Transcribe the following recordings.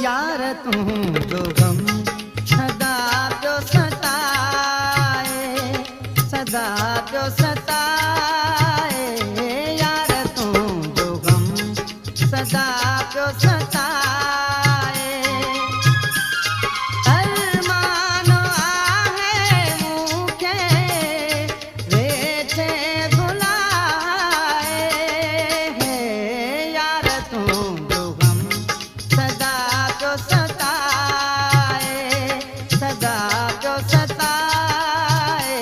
यार तू जो गम सदा जो सताए, सदा जो सताए, यार तू जो गम सदा जो सताए। अरमानो आहे मुखे वेठे भुलाए, यार तू जो गम सदा जो सताए, सदा जो सताए,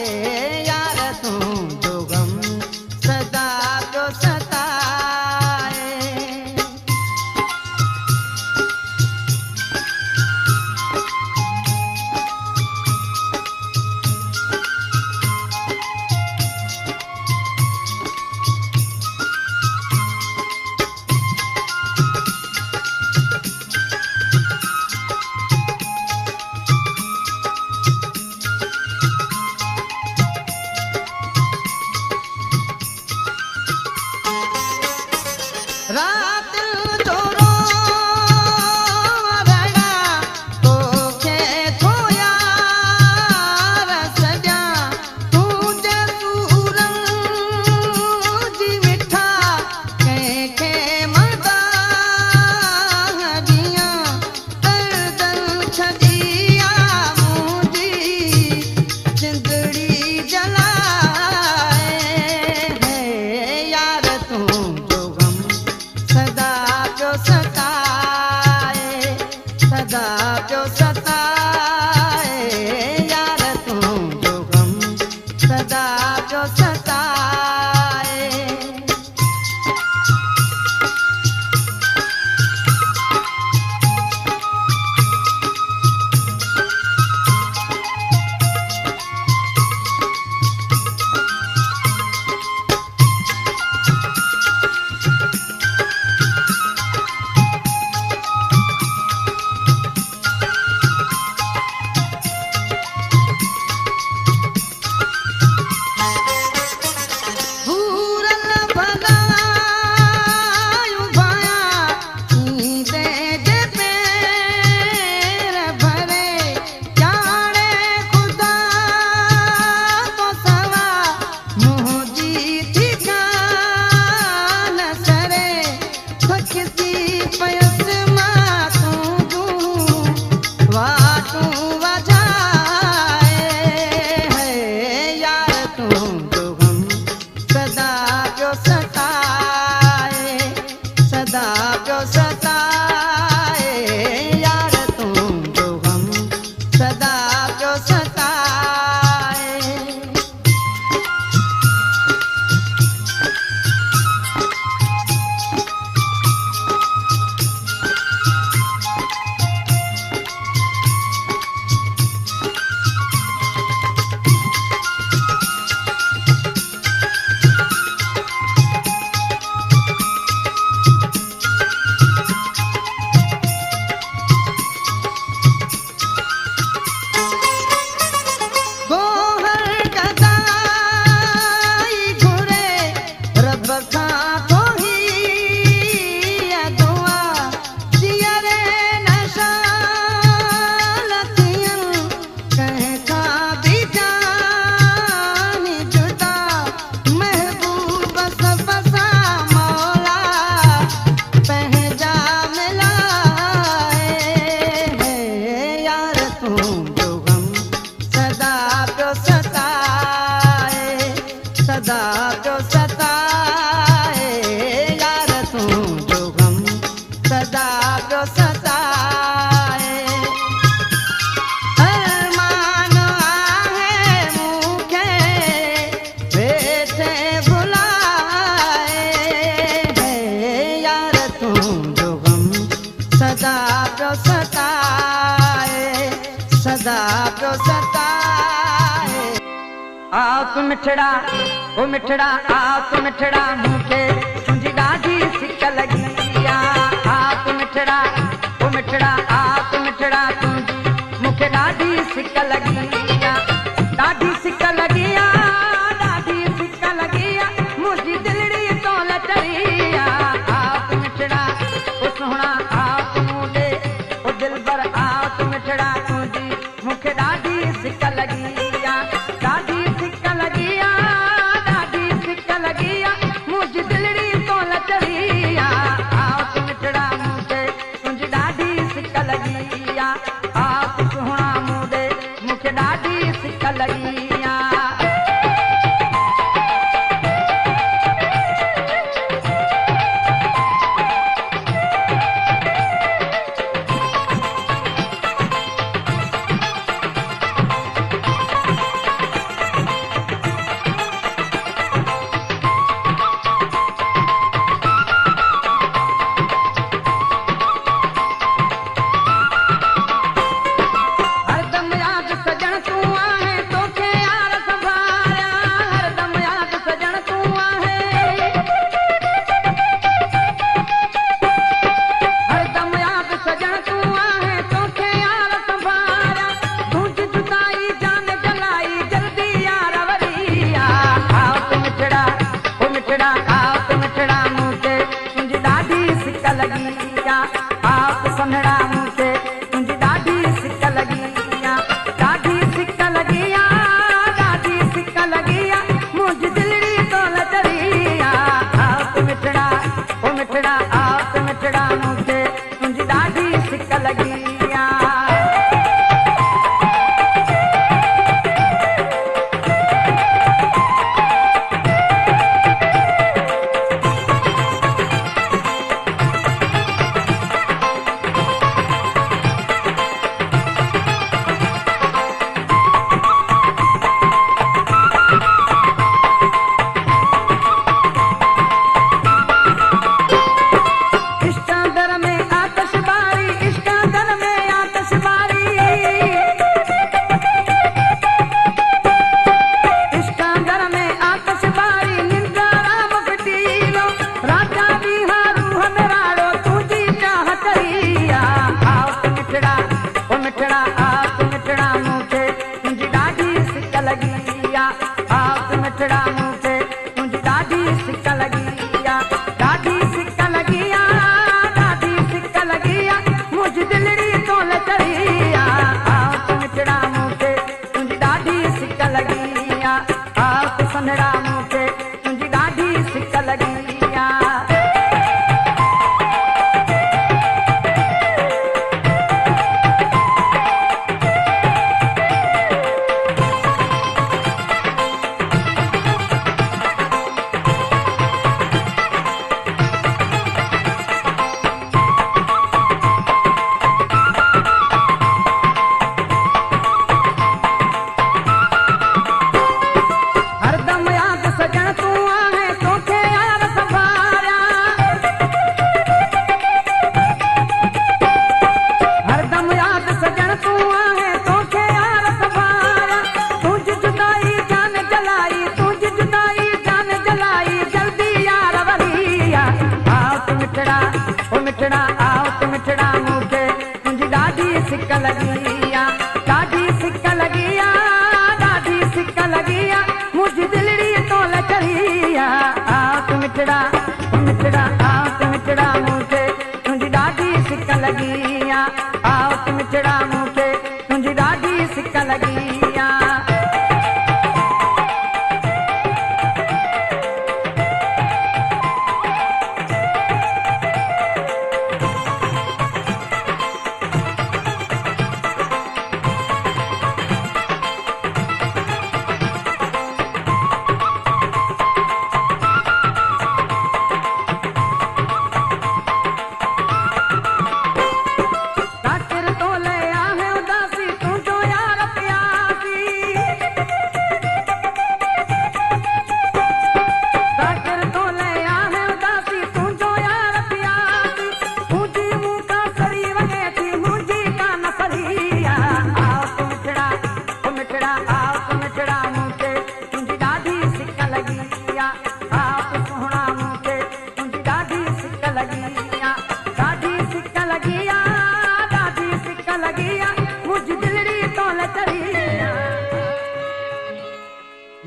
यार तू जो गम सदा जो सताए। रात जो रोवड़ा तोखे खोया रसजा तुझे सूरज मिठा कंहिंखे मदा दिया दर्दन छदिया मुंहिंजी जिंदड़ी जलाए, यार तू जो गम सदा जो सताए, सदा जो सताए, यार तू जो गम सदा जो सताए। भूरल भगायूं भाया ईंदे जे पेर भरे, ॼाणे ख़ुदा तो सवा मुंहिंजी ठिकान सरे, थकजी पयसि मां तूं वाटूं वॼाए, यार तू जो गम सदा जो सताए, सदा जो सताए, यार तू जो गम सदा जो सताए। गोहर गदाई घुरे रब खां कोही दुआ, जियरे नशा लथियन कंहिंखां बि जान जुदा, महबूब सब सां मौला पंहिंजा मिलाए, यार तू जो गम सदा जो सताए, सदा जो सताए, यार तू जो गम सदा जो सताए। अरमानो आहे मुखे वेठे भुलाए, यार तू जो गम सदा जो सताए, सदा जो सताए। आप मिठड़ा ओ मिठड़ा आप मिठड़ा मूंखे तुंहिंजी ॾाढी सिक लॻी आ, आप मिठड़ा ओ मिठड़ा आप मिठड़ा तुंहिंजी मूंखे ॾाढी सिक लॻी आ, ॾाढी सिक लॻी आ, ॾाढी सिक लॻी आ, मुंहिंजी दिलड़ी तो लचड़ी आ, आप मिठड़ा ओ सुहिणा आप मूं ॾे ओ लगी या आप सन्हड़ा मूंखे तुंहिंजी ॾाढी सिक लगी या ॾाढी सिक लगी या ॾाढी सिक लगी या मुंहिंजी दिलड़ी तोल चढ़ी या आप मिठड़ा ओ मिठड़ा आप मिठड़ा मूंखे तुंहिंजी ॾाढी सिक लगी या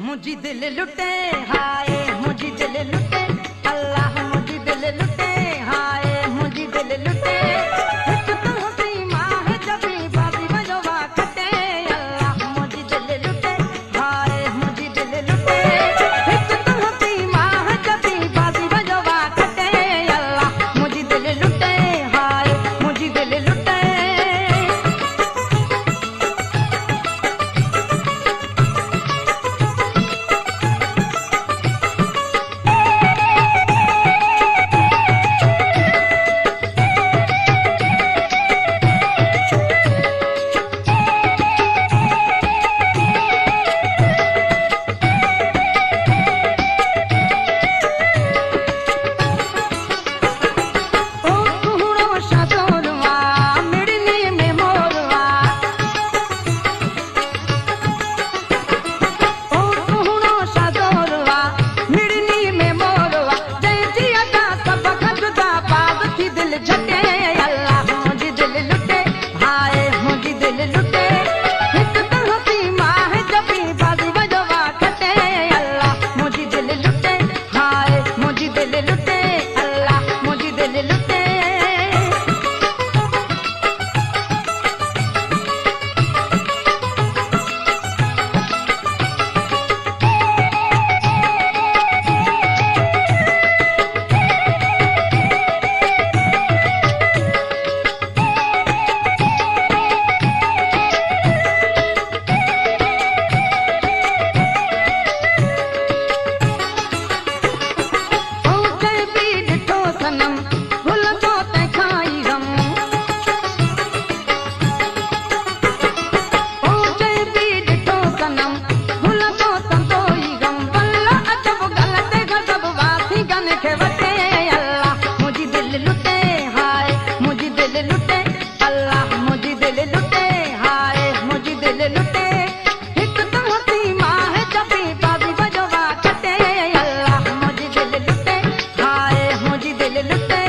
मुझी दिल लुटे हाय मुझी दिल लुटे अल्लाह मुझी दिल लुटे हाय मुझी दिल लुटे हिक तुलसी माह जबी बाबी बजवा कटे अल्लाह मुझी दिल लुटे हाय मुझी दिल लुटे हिक तुलसी माह जबी बाबी बजवा कटे अल्लाह मुझी दिल लुटे हाय मुझी दिल लुटे दिल लुटे अल्लाह मुझी दिल लुटे हाय मुझी दिल लुटे हिक तुहती माह जबी बाबी बजवा कटे अल्लाह मुझी दिल लुटे हाय मुझी दिल लुटे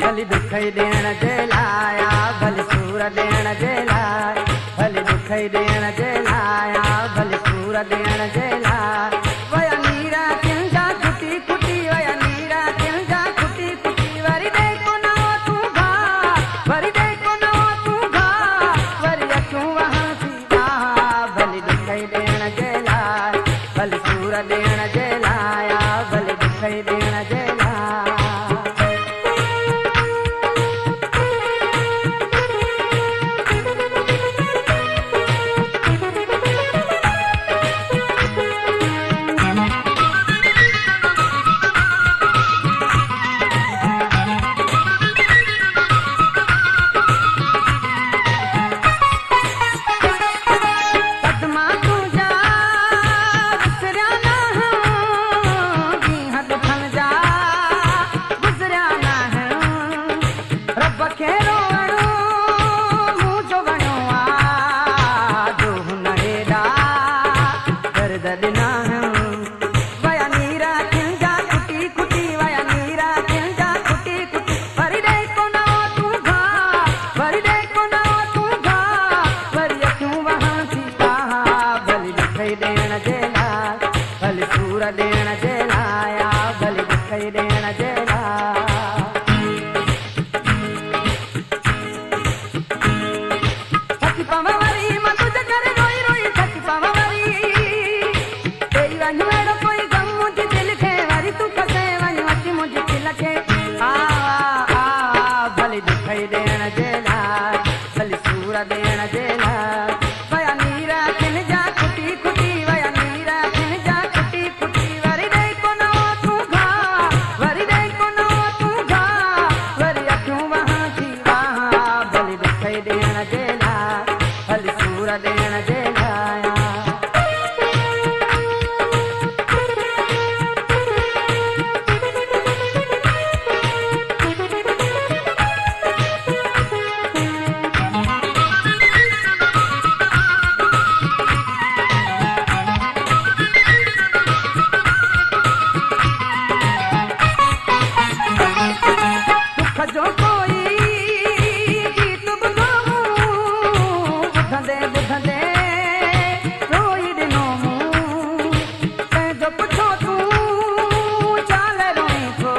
भली दुखई देण जे लाया भली सूर देण जे लाया भली दुखई देण जे लाया भली सूर देण जे लाया वया नीरा किंजा कुटी कुटी वया नीरा किंजा कुटी कुटी वरी दे को ना तू घा वरी दे को ना तू घा वरी अचू वहां सीधा भली दुखई देण जे लाया भली सूर देण जे लाया भली दुखई देण जे लाया देण जे लाया भली दुखई देण जे लाया थकी पव वरी मां तुझे करे रोई रोई थकी पव वरी तेरी वञु अहिड़ो कोई गम मुंहिंजी दिलि खे वरी तूं फसे वञु अची मुंहिंजी दिलि खे आ भली दुखई देण जे लाया भली सूर देण जे लाया वया नीरा किन जा खुटी खुटी वया नीरा किन जा देण जे लाया दुख जो कोई गीत ॿुधो ॿुधंदे रोई ॾिनो मूं पंहिंजो पुछो तूं चाल रोई थो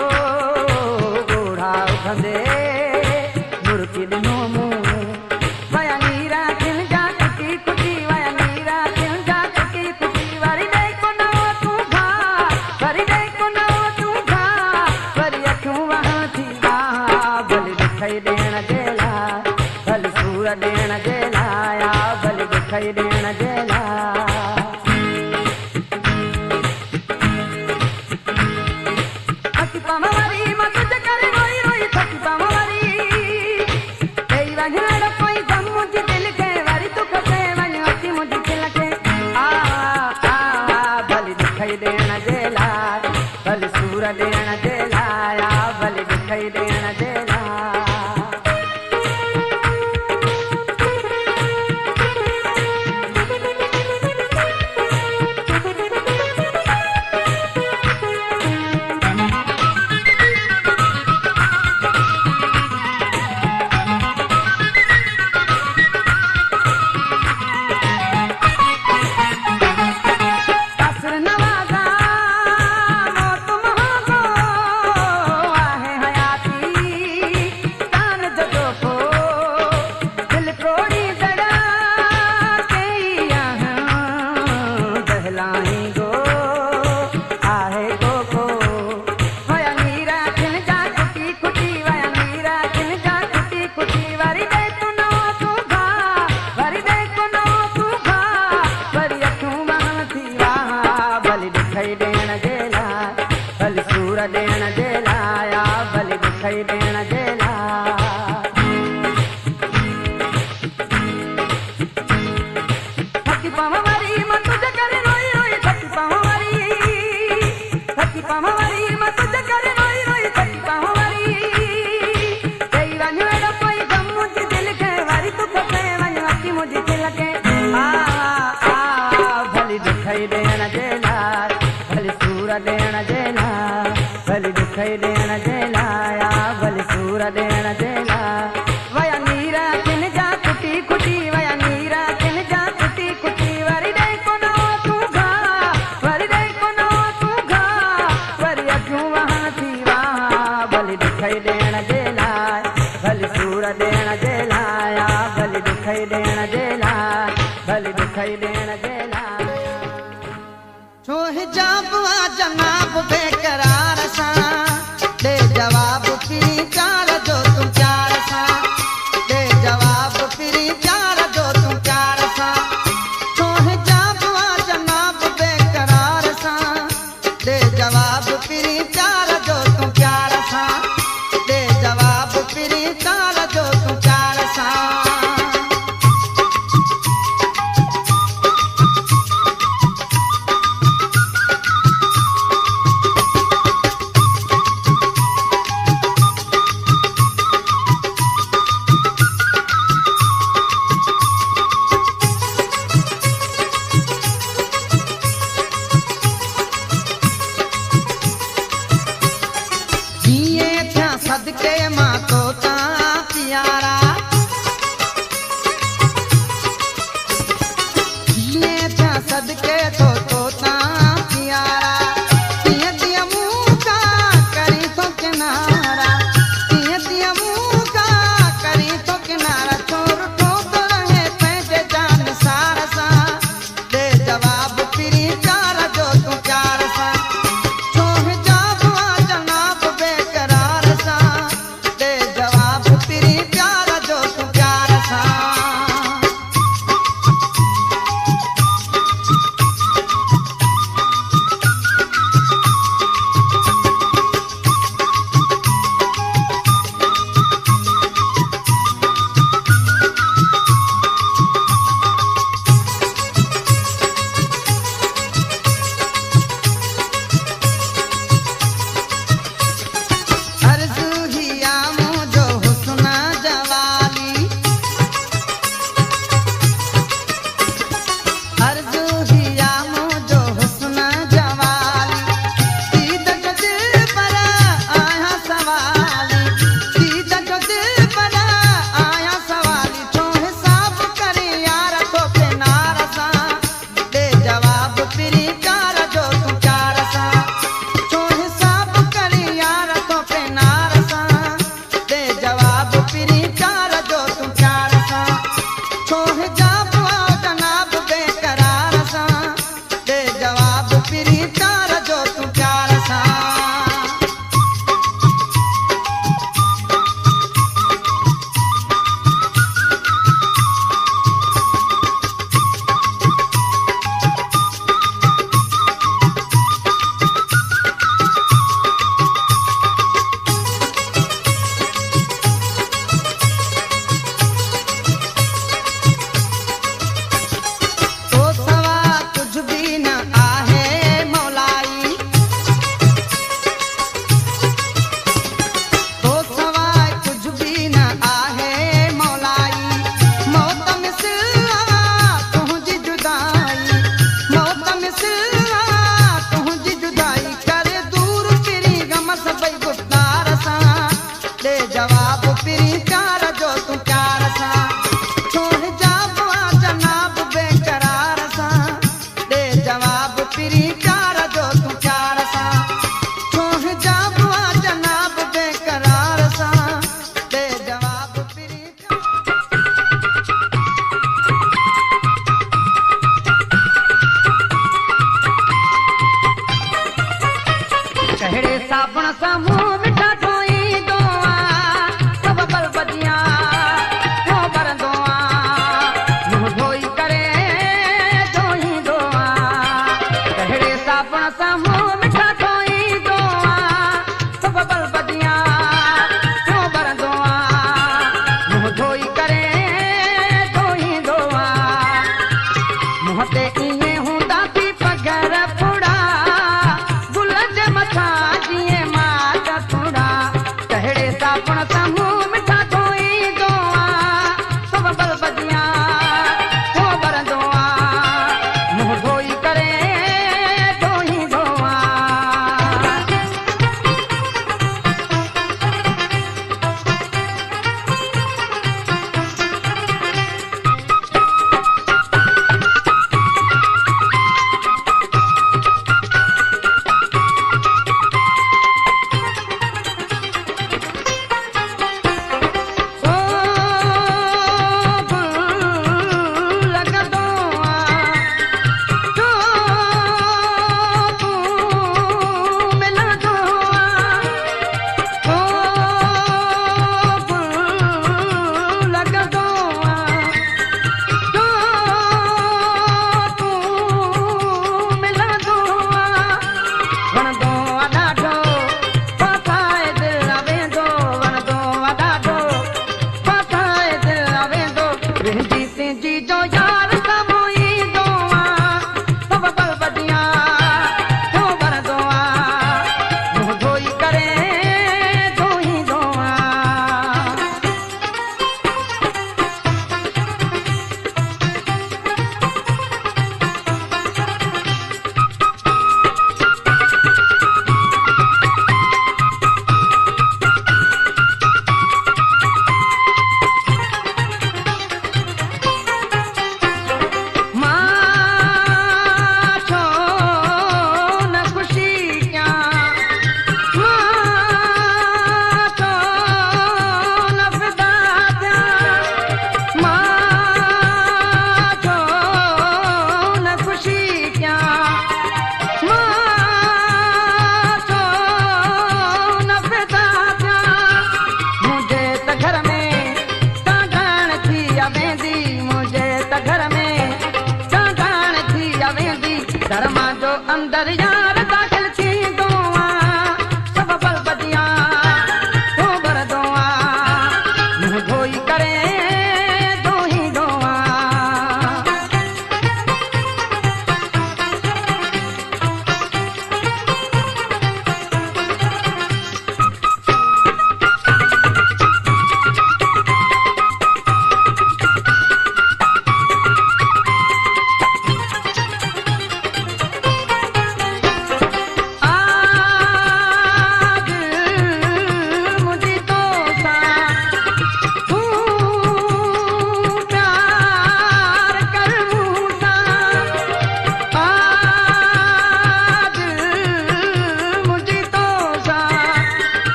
ॻोढ़ा उथंदे मुर्की ॾिनो मूं वया नीरा किन जा कुटी कुटी वया नीरा किन जा कुटी कुटी वरी ॾे को न तूं घा वरी ॾे को न तूं घा वरी अखियूं वहां थी भली दुखई देण जे लाया भली सूर देण जे लाया भली दुखई देण जे लाया थकी पव वरी मां तुझे करे रोई रोई थकी पव वरी तेरी वञु अहिड़ो कोई गम मुंहिंजी दिलि खे वरी तूं खसे वञु अची मुंहिंजी दिलि खे भली दुखई देण जे लाया भली सूर देण जे लाया भली दुखई देण जे लाया मुझी तिलके भली दुखई देण जे लाइ भली सूर देण जे लाइ भली दुखई देण जे लाइ भली सूर देण जे लाइ वया नीरा किन जा कुटी कुटी वया नीरा किन जा कुटी कुटी वरी दे कोनो तू घा वरी दे कोनो तू घा वरी अखियूं वहां थी वहां भली दुखई देण जे लाइ भली सूर देण जे लाइ भली दुखई देण जे लाइ भली दुखई देण जे लाइ छो हिजाब आ जनाब बेकरार सां दे जवाब फिरी चार जो तुम प्यार सां दे जवाब फिरी चार जो तुम प्यार सां छो हिजाब आ जनाब बेकरार सां दे जवाब फिरी चार जो तुम प्यार सां दे जवाब फिरी चार जो तुम प्यार सां सदके मां तो ता प्यारा ये था सदके तो ता प्यारा तिया तिया मुँह का करी तो किनारा तिया तिया मुँह का करी तो किनारा छोर तो रहे पैसे जान सार सा दे जवाब फिरी चार जो तू प्यार सा साबुण सा मुंह मिठा धोई दोआ सब बलबदिया हो बर दोआ मुंह धोई करे धोई दोआ कहड़े साबुण सा मुंह मिठा धोई दोआ सब बलबदिया हो बर दोआ मुंह धोई करे धोई दोआ मुंह ते इए हुंदा थी पगर पुड़ा गुल जे मथा तुझी जो यार समोई दोआ सब बल बदिया तो बर दोआ मुंह धोई करे दो ही दोआ धर्मा जो अंदर यार दाखिल थी दोआ सब बल बदिया तो बर दोआ मुंह धोई करे दो ही दोआ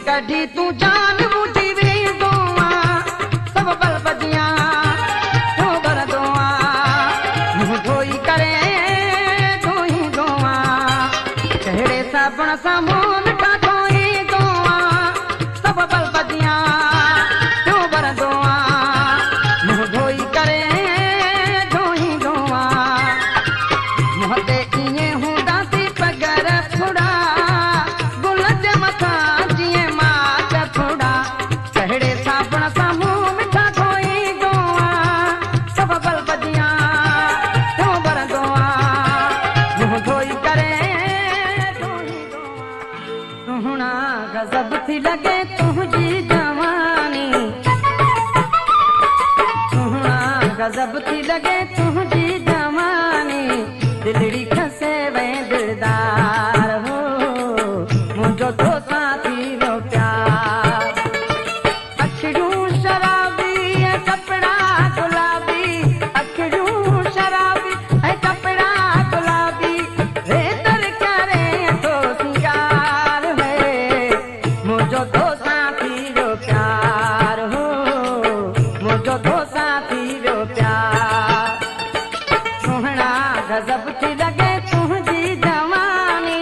कढ़ी तू जान मुझी वे दोआ सब बल बदिया तो बर दोआ मुंह धोई करे दो ही दोआ कहड़े साबण सामोन का धोई दोआ सब बल बदिया तो बर दोआ मुंह धोई करे दो ही दोआ मुंह ते इए हूं दासी पगर फुड़ा गुल जे मथा गजब थी लगे तुझी जवानी सुहना गजब थी लगे तुझी जवानी दिलड़ी खसे वे दिलदार हो मुझो तो साथी रो प्यार अखियूं शराबी है कपड़ा गुलाबी अखियूं शराबी है कपड़ा गुलाबी रे तर करे तो सिंगार मुझो तो साथी रो प्यार हो मुझो तो साथी रो प्यार सुहना गजब थी लगे तुझी जवानी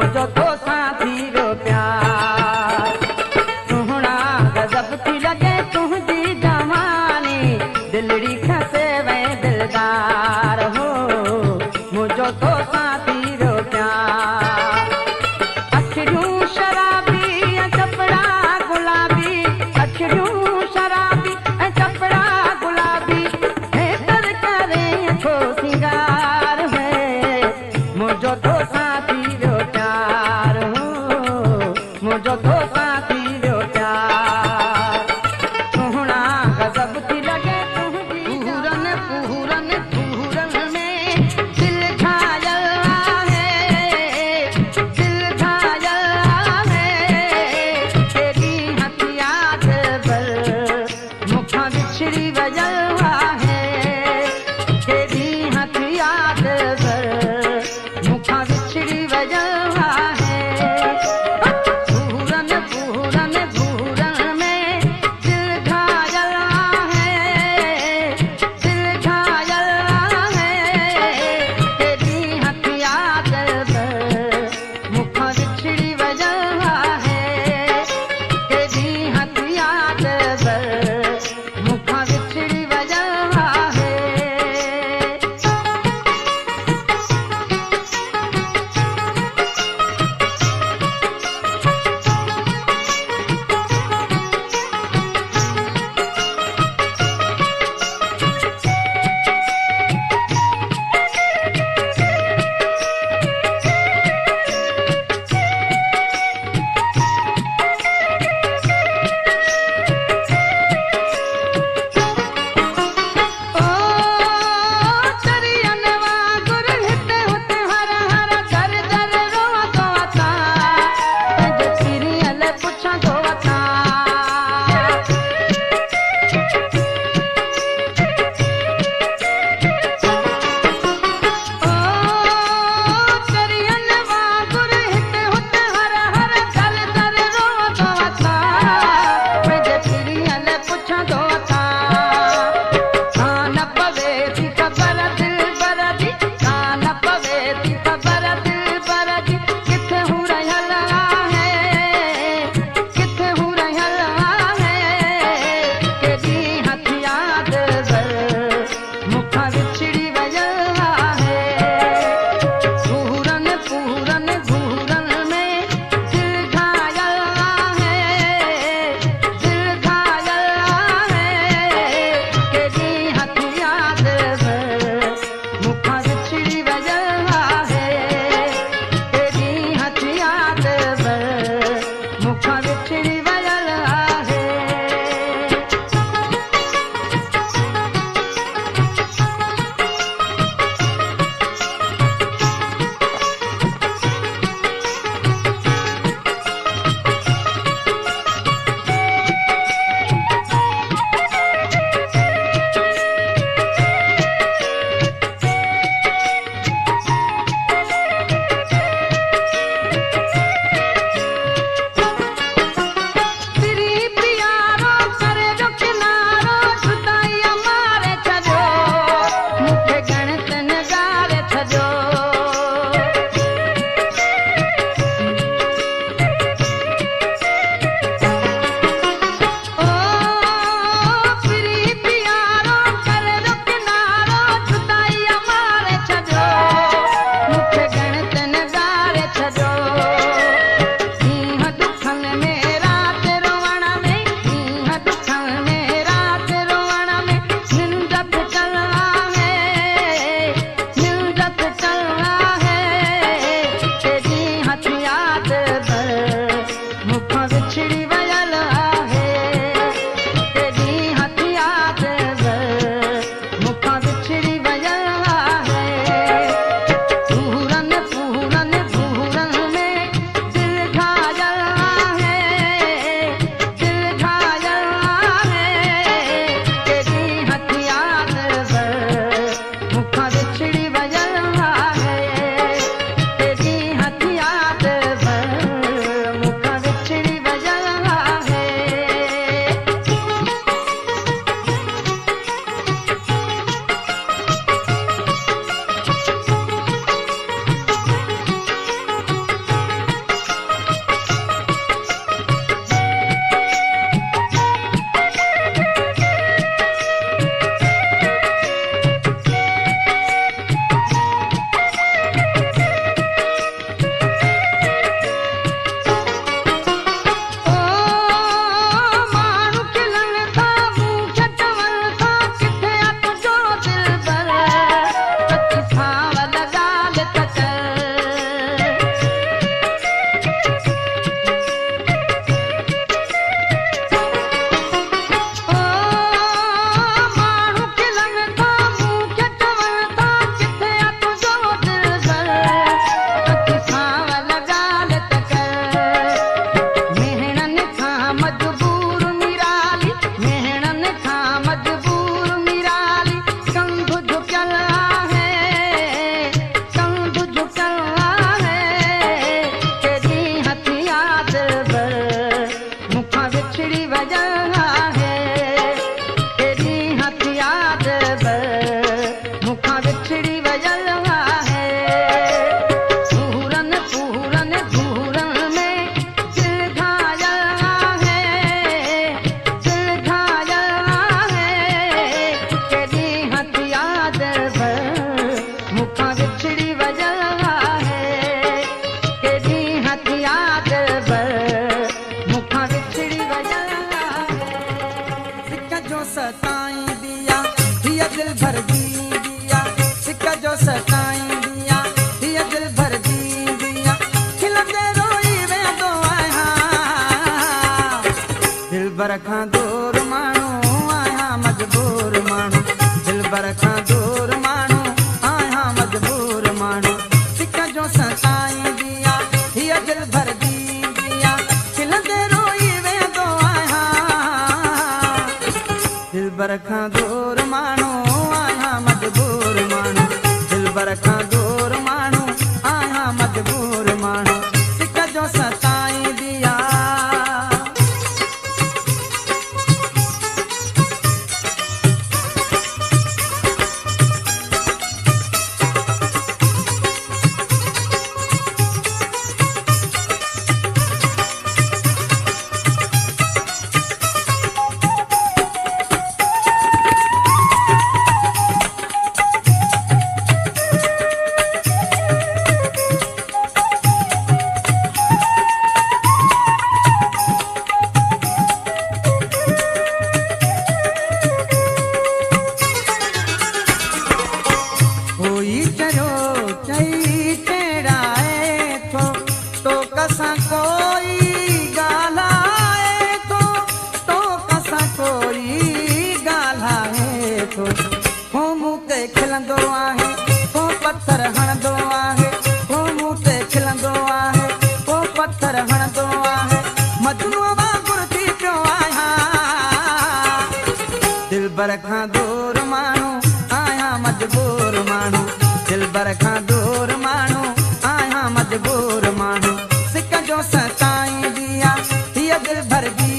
मुझो तो साथी रो प्यार सुहना गजब थी लगे तुझी जवानी दिलड़ी खसे वे दिलदार हो मुझो तो साथी रो प्यार अखियूं शराबी चपड़ा गुलाबी अखियूं शराबी चपड़ा गुलाबी है तर करे छो सिंगार है मुझो तो साथी रो प्यार दिलबर खां दूर माण्हू आहियां मजबूर माण्हू दिलबर खां दूर माण्हू आहियां मजबूर माण्हू सिक जो सताईंदी आहे हीअ दिल भरदी आहे खिलंदे रोई वेंदो आहियां दिलबर खां दूर माण्हू आहियां मजबूर माण्हू दिलबर खां दूर माण्हू आहियां मजबूर माण्हू सिक जो सताईंदी आहे खिलंदो आहे को पत्थर हणंदो आहे को मूं ते खिलंदो आहे को पत्थर हणंदो आहे मजनू वांगुरु थी पियो आहियां दिलबर खां दूर माण्हू आहियां मजबूर माण्हू दिलबर खां दूर माण्हू आहियां मजबूर माण्हू सिक जो सताईंदी आहे हीअ दिल भरदी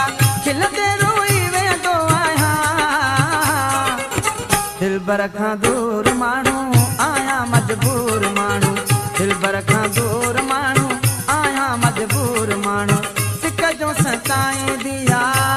आहे खिलंदे रोई वेंदो आहियां दिलबर खां दूर माण्हू आहियां मजबूर माण्हू दिलबर खां दूर माण्हू आहियां मजबूर माण्हू सिक जो सताईंदी आहे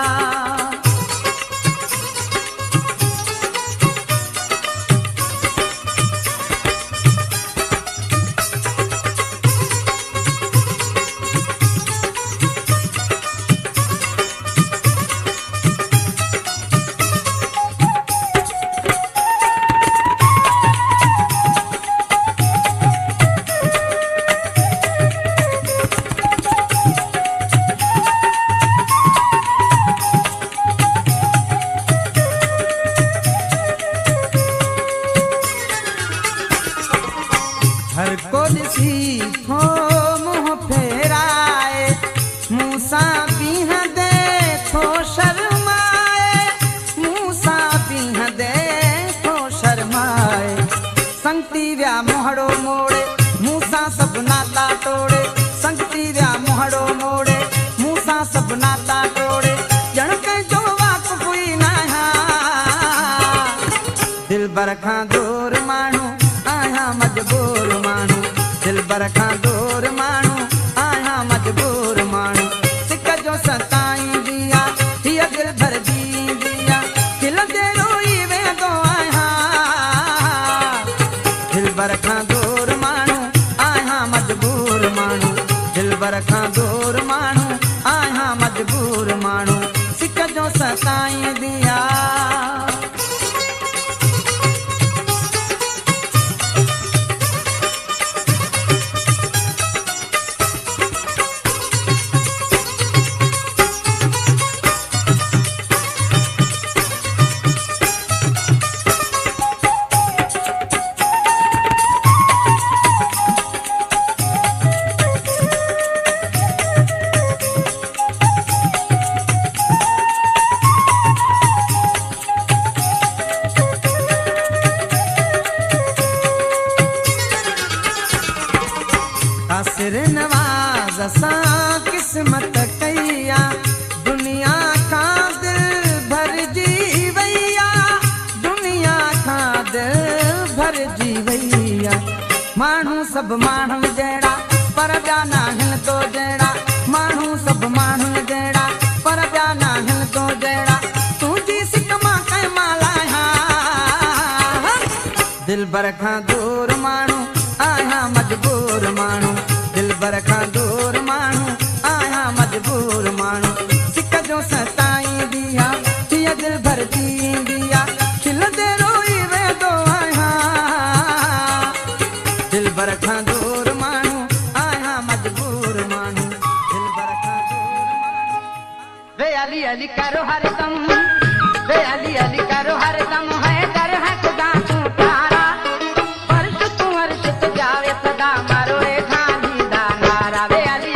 हर को ॾिसी थो मुंहुं फेराए मूंसां बीहंदे थो शर्माए मूंसां बीहंदे थो शर्माए संगती विया मोहड़ो मोड़े मूंसां सभु नाता टोड़े संगती विया मोहड़ो मोड़े मूंसां सभु नाता टोड़े ॼण कंहिंजो वाक़ुफ़ ई न आहियां दिलबर खां दूर माण्हू आहियां मजबूर माण्हू दिलबर खां दूर माण्हू आहियां मजबूर माण्हू सिक जो सताईंदी आहे हीअ दिल भरदी आहे खिलंदे रोई वेंदो आहियां दिलबर खां दूर माण्हू आहियां मजबूर माण्हू दिलबर खां दूर माण्हू आहियां मजबूर माण्हू सिक जो सताईंदी आहे आसिर नवाज़ सां क़िस्मत कई आहे दुनिया खां दिल भरजी वई आहे दुनिया खां दिल भरजी वई आहे माण्हू सभु माण्हुनि जहिड़ा पर ॿिया नाहिनि तो जहिड़ा माण्हू सभु माण्हुनि जहिड़ा पर ॿिया नाहिनि तो जहिड़ा तुंहिंजी सिक मां कंहिं माल आहियां दिलबर खां दूर माण्हू आहियां मजबूर माण्हू दिलबर खां दूर माण्हू आहियां मजबूर माण्हू सिक जो सताईंदी आहे हीअ दिल भरदी आहे खिलंदे रोई वेंदो आहियां दिलबर खां दूर माण्हू आहियां मजबूर माण्हू दिलबर खां दूर माण्हू अली अली करो हरदम, वे अली अली करो हरदम, है दर है खुदा तू प्यारा, वर्ष तू वर्ष तो जावे सदा मारो ए खाली दा नारा, वे अली